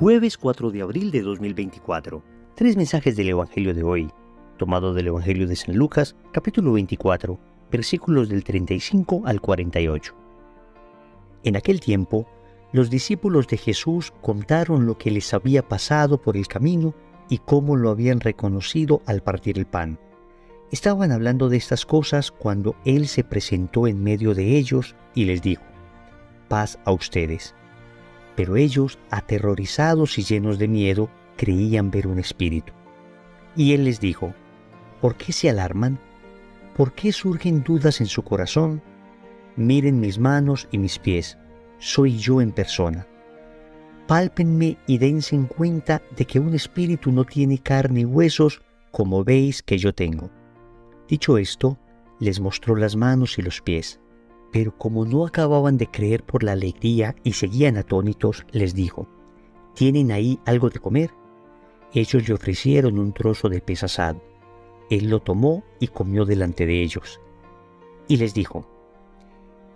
Jueves 4 de abril de 2024. Tres mensajes del Evangelio de hoy, tomado del Evangelio de San Lucas, capítulo 24, versículos del 35 al 48. En aquel tiempo, los discípulos de Jesús contaron lo que les había pasado por el camino y cómo lo habían reconocido al partir el pan. Estaban hablando de estas cosas cuando Él se presentó en medio de ellos y les dijo: «Paz a ustedes». Pero ellos, aterrorizados y llenos de miedo, creían ver un espíritu. Y Él les dijo: «¿Por qué se alarman? ¿Por qué surgen dudas en su corazón? Miren mis manos y mis pies, soy yo en persona. Pálpenme y dense en cuenta de que un espíritu no tiene carne y huesos, como veis que yo tengo». Dicho esto, les mostró las manos y los pies. Pero como no acababan de creer por la alegría y seguían atónitos, les dijo: «¿Tienen ahí algo de comer?». Ellos le ofrecieron un trozo de pez asado. Él lo tomó y comió delante de ellos. Y les dijo: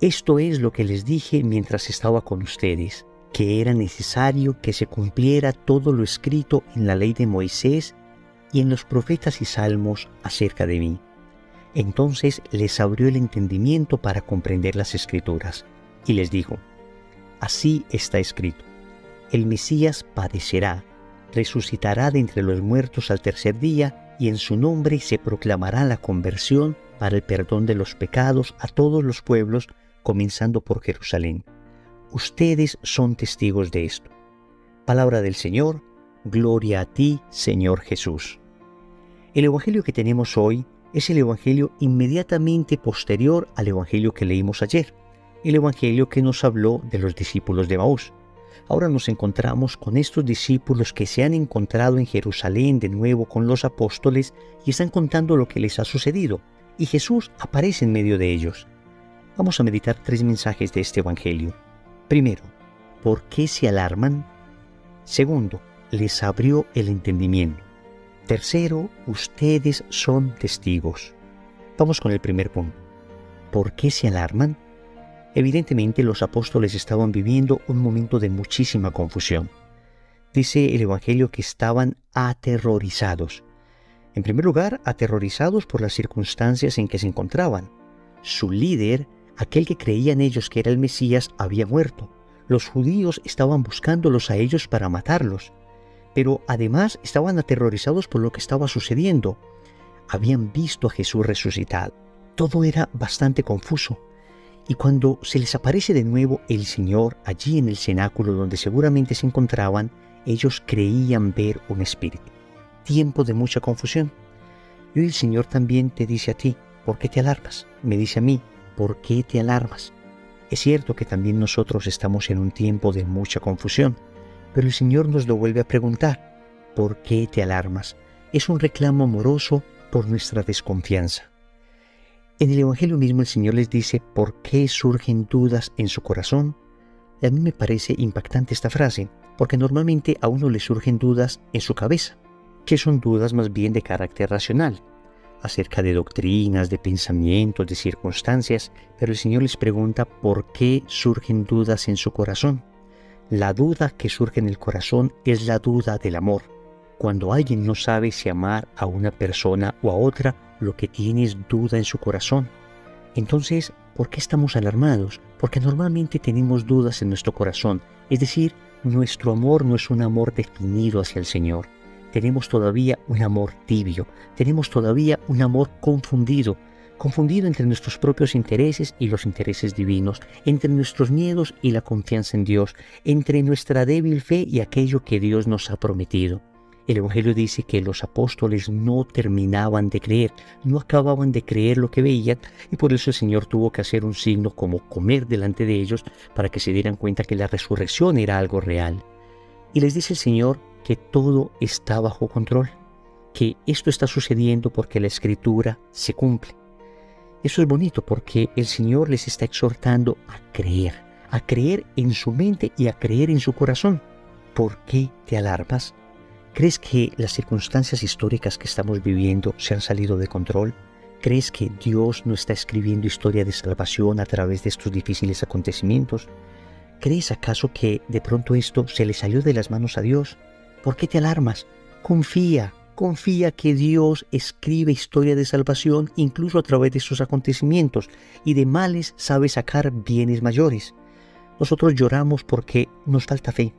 «Esto es lo que les dije mientras estaba con ustedes, que era necesario que se cumpliera todo lo escrito en la ley de Moisés y en los profetas y salmos acerca de mí». Entonces les abrió el entendimiento para comprender las Escrituras, y les dijo: «Así está escrito: el Mesías padecerá, resucitará de entre los muertos al tercer día, y en su nombre se proclamará la conversión para el perdón de los pecados a todos los pueblos, comenzando por Jerusalén. Ustedes son testigos de esto». Palabra del Señor. Gloria a ti, Señor Jesús. El Evangelio que tenemos hoy es el Evangelio inmediatamente posterior al Evangelio que leímos ayer, el Evangelio que nos habló de los discípulos de Emaús. Ahora nos encontramos con estos discípulos que se han encontrado en Jerusalén de nuevo con los apóstoles y están contando lo que les ha sucedido, y Jesús aparece en medio de ellos. Vamos a meditar tres mensajes de este Evangelio. Primero, ¿por qué se alarman? Segundo, les abrió el entendimiento. Tercero, ustedes son testigos. Vamos con el primer punto. ¿Por qué se alarman? Evidentemente los apóstoles estaban viviendo un momento de muchísima confusión. Dice el Evangelio que estaban aterrorizados. En primer lugar, aterrorizados por las circunstancias en que se encontraban. Su líder, aquel que creían ellos que era el Mesías, había muerto. Los judíos estaban buscándolos a ellos para matarlos. Pero además estaban aterrorizados por lo que estaba sucediendo. Habían visto a Jesús resucitado. Todo era bastante confuso. Y cuando se les aparece de nuevo el Señor allí en el cenáculo donde seguramente se encontraban, ellos creían ver un espíritu. Tiempo de mucha confusión. Y hoy el Señor también te dice a ti: ¿por qué te alarmas? Me dice a mí: ¿por qué te alarmas? Es cierto que también nosotros estamos en un tiempo de mucha confusión. Pero el Señor nos lo vuelve a preguntar: ¿por qué te alarmas? Es un reclamo amoroso por nuestra desconfianza. En el Evangelio mismo el Señor les dice: ¿por qué surgen dudas en su corazón? Y a mí me parece impactante esta frase, porque normalmente a uno le surgen dudas en su cabeza, que son dudas más bien de carácter racional, acerca de doctrinas, de pensamientos, de circunstancias, pero el Señor les pregunta: ¿por qué surgen dudas en su corazón? La duda que surge en el corazón es la duda del amor. Cuando alguien no sabe si amar a una persona o a otra, lo que tiene es duda en su corazón. Entonces, ¿por qué estamos alarmados? Porque normalmente tenemos dudas en nuestro corazón. Es decir, nuestro amor no es un amor definido hacia el Señor. Tenemos todavía un amor tibio. Tenemos todavía un amor confundido entre nuestros propios intereses y los intereses divinos, entre nuestros miedos y la confianza en Dios, entre nuestra débil fe y aquello que Dios nos ha prometido. El Evangelio dice que los apóstoles no terminaban de creer, no acababan de creer lo que veían, y por eso el Señor tuvo que hacer un signo como comer delante de ellos para que se dieran cuenta que la resurrección era algo real. Y les dice el Señor que todo está bajo control, que esto está sucediendo porque la Escritura se cumple. Eso es bonito porque el Señor les está exhortando a creer en su mente y a creer en su corazón. ¿Por qué te alarmas? ¿Crees que las circunstancias históricas que estamos viviendo se han salido de control? ¿Crees que Dios no está escribiendo historia de salvación a través de estos difíciles acontecimientos? ¿Crees acaso que de pronto esto se le salió de las manos a Dios? ¿Por qué te alarmas? Confía que Dios escribe historia de salvación incluso a través de estos acontecimientos, y de males sabe sacar bienes mayores. Nosotros lloramos porque nos falta fe.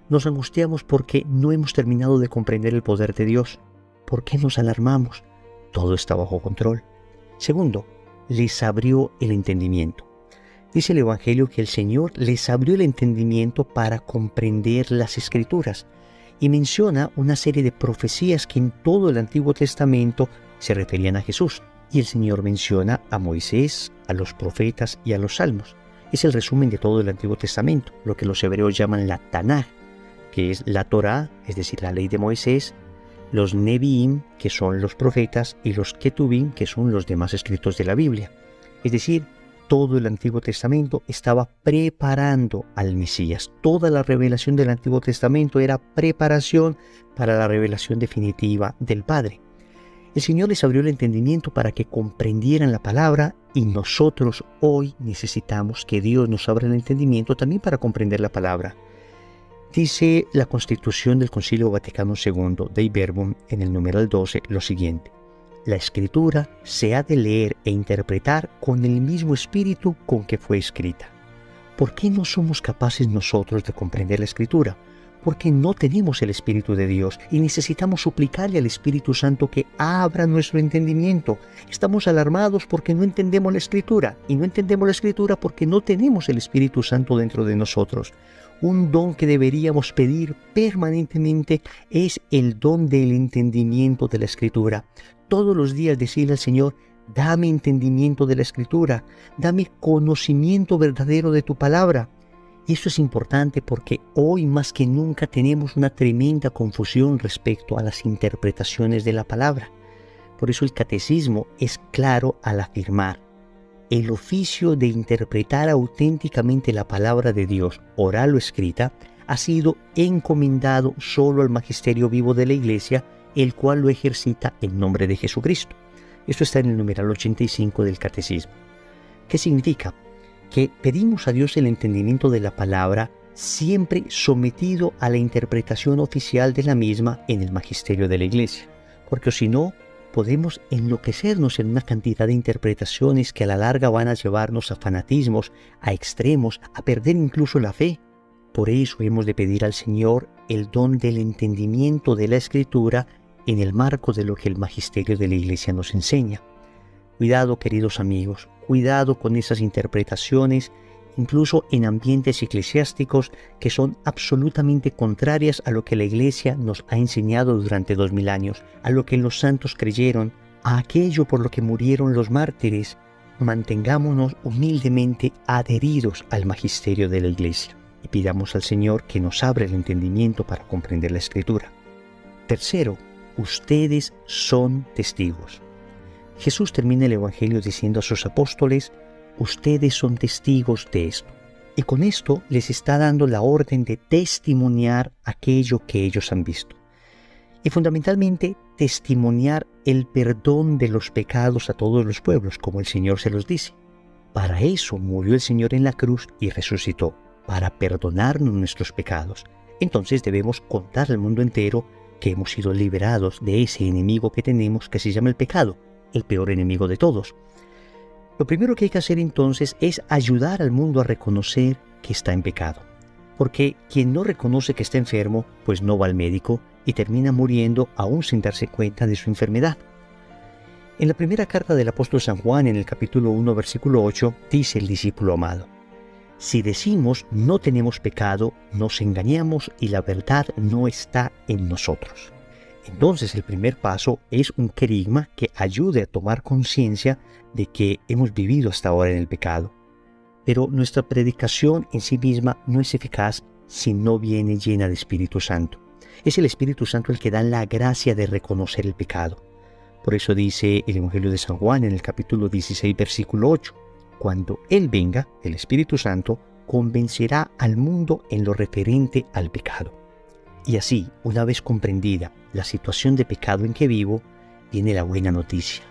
Nos angustiamos porque no hemos terminado de comprender el poder de Dios. ¿Por qué nos alarmamos? Todo está bajo control. Segundo, les abrió el entendimiento. Dice el Evangelio que el Señor les abrió el entendimiento para comprender las Escrituras, y menciona una serie de profecías que en todo el Antiguo Testamento se referían a Jesús. Y el Señor menciona a Moisés, a los profetas y a los salmos. Es el resumen de todo el Antiguo Testamento, lo que los hebreos llaman la Tanaj, que es la Torá, es decir, la ley de Moisés, los Neviim, que son los profetas, y los Ketubim, que son los demás escritos de la Biblia. Es decir, todo el Antiguo Testamento estaba preparando al Mesías. Toda la revelación del Antiguo Testamento era preparación para la revelación definitiva del Padre. El Señor les abrió el entendimiento para que comprendieran la palabra, y nosotros hoy necesitamos que Dios nos abra el entendimiento también para comprender la palabra. Dice la Constitución del Concilio Vaticano II, Dei Verbum, en el numeral 12, lo siguiente: la Escritura se ha de leer e interpretar con el mismo espíritu con que fue escrita. ¿Por qué no somos capaces nosotros de comprender la Escritura? Porque no tenemos el Espíritu de Dios y necesitamos suplicarle al Espíritu Santo que abra nuestro entendimiento. Estamos alarmados porque no entendemos la Escritura, y no entendemos la Escritura porque no tenemos el Espíritu Santo dentro de nosotros. Un don que deberíamos pedir permanentemente es el don del entendimiento de la Escritura. Todos los días decirle al Señor: dame entendimiento de la Escritura, dame conocimiento verdadero de tu palabra. Y eso es importante porque hoy más que nunca tenemos una tremenda confusión respecto a las interpretaciones de la palabra. Por eso el catecismo es claro al afirmar: el oficio de interpretar auténticamente la palabra de Dios, oral o escrita, ha sido encomendado solo al magisterio vivo de la Iglesia, el cual lo ejercita en nombre de Jesucristo. Esto está en el numeral 85 del Catecismo. ¿Qué significa? Que pedimos a Dios el entendimiento de la palabra, siempre sometido a la interpretación oficial de la misma en el magisterio de la Iglesia, porque si no, podemos enloquecernos en una cantidad de interpretaciones que a la larga van a llevarnos a fanatismos, a extremos, a perder incluso la fe. Por eso hemos de pedir al Señor el don del entendimiento de la Escritura en el marco de lo que el magisterio de la Iglesia nos enseña. Cuidado, queridos amigos, cuidado con esas interpretaciones, incluso en ambientes eclesiásticos que son absolutamente contrarias a lo que la Iglesia nos ha enseñado durante 2000 años, a lo que los santos creyeron, a aquello por lo que murieron los mártires. Mantengámonos humildemente adheridos al magisterio de la Iglesia y pidamos al Señor que nos abra el entendimiento para comprender la Escritura. Tercero, ustedes son testigos. Jesús termina el Evangelio diciendo a sus apóstoles: ustedes son testigos de esto. Y con esto les está dando la orden de testimoniar aquello que ellos han visto. Y fundamentalmente testimoniar el perdón de los pecados a todos los pueblos, como el Señor se los dice. Para eso murió el Señor en la cruz y resucitó, para perdonarnos nuestros pecados. Entonces debemos contar al mundo entero que hemos sido liberados de ese enemigo que tenemos, que se llama el pecado, el peor enemigo de todos. Lo primero que hay que hacer entonces es ayudar al mundo a reconocer que está en pecado. Porque quien no reconoce que está enfermo, pues no va al médico y termina muriendo aún sin darse cuenta de su enfermedad. En la primera carta del apóstol San Juan, en el capítulo 1, versículo 8, dice el discípulo amado: si decimos no tenemos pecado, nos engañamos y la verdad no está en nosotros. Entonces el primer paso es un querigma que ayude a tomar conciencia de que hemos vivido hasta ahora en el pecado. Pero nuestra predicación en sí misma no es eficaz si no viene llena de Espíritu Santo. Es el Espíritu Santo el que da la gracia de reconocer el pecado. Por eso dice el Evangelio de San Juan en el capítulo 16, versículo 8, cuando Él venga, el Espíritu Santo, convencerá al mundo en lo referente al pecado. Y así, una vez comprendida la situación de pecado en que vivo, viene la buena noticia.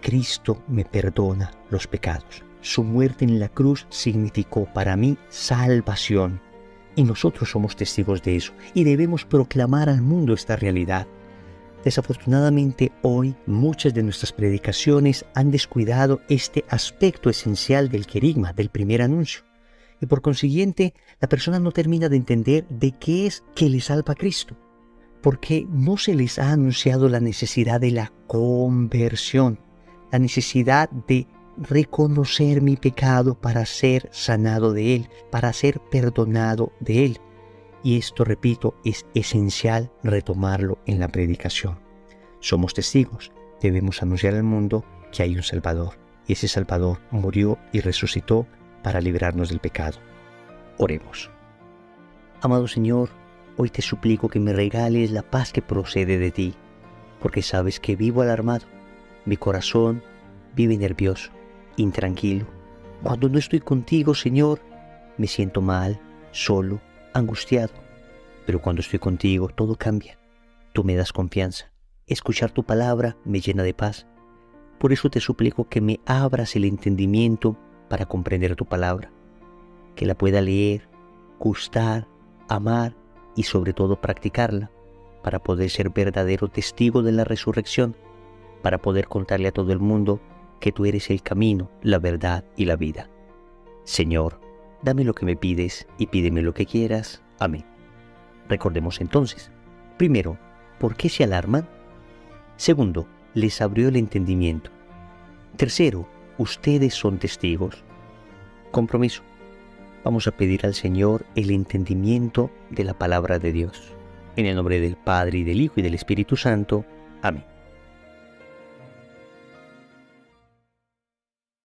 Cristo me perdona los pecados. Su muerte en la cruz significó para mí salvación. Y nosotros somos testigos de eso y debemos proclamar al mundo esta realidad. Desafortunadamente hoy muchas de nuestras predicaciones han descuidado este aspecto esencial del querigma, del primer anuncio. Y por consiguiente, la persona no termina de entender de qué es que le salva a Cristo. Porque no se les ha anunciado la necesidad de la conversión, la necesidad de reconocer mi pecado para ser sanado de él, para ser perdonado de él. Y esto, repito, es esencial retomarlo en la predicación. Somos testigos, debemos anunciar al mundo que hay un Salvador, y ese Salvador murió y resucitó para librarnos del pecado. Oremos. Amado Señor, hoy te suplico que me regales la paz que procede de ti, porque sabes que vivo alarmado, mi corazón vive nervioso, intranquilo. Cuando no estoy contigo, Señor, me siento mal, solo, angustiado, pero cuando estoy contigo todo cambia. Tú me das confianza. Escuchar tu palabra me llena de paz. Por eso te suplico que me abras el entendimiento para comprender tu palabra, que la pueda leer, gustar, amar y sobre todo practicarla, para poder ser verdadero testigo de la resurrección, para poder contarle a todo el mundo que tú eres el camino, la verdad y la vida. Señor, dame lo que me pides y pídeme lo que quieras. Amén. Recordemos entonces, primero, ¿por qué se alarman? Segundo, les abrió el entendimiento. Tercero, ustedes son testigos. Compromiso. Vamos a pedir al Señor el entendimiento de la palabra de Dios. En el nombre del Padre, y del Hijo, y del Espíritu Santo. Amén.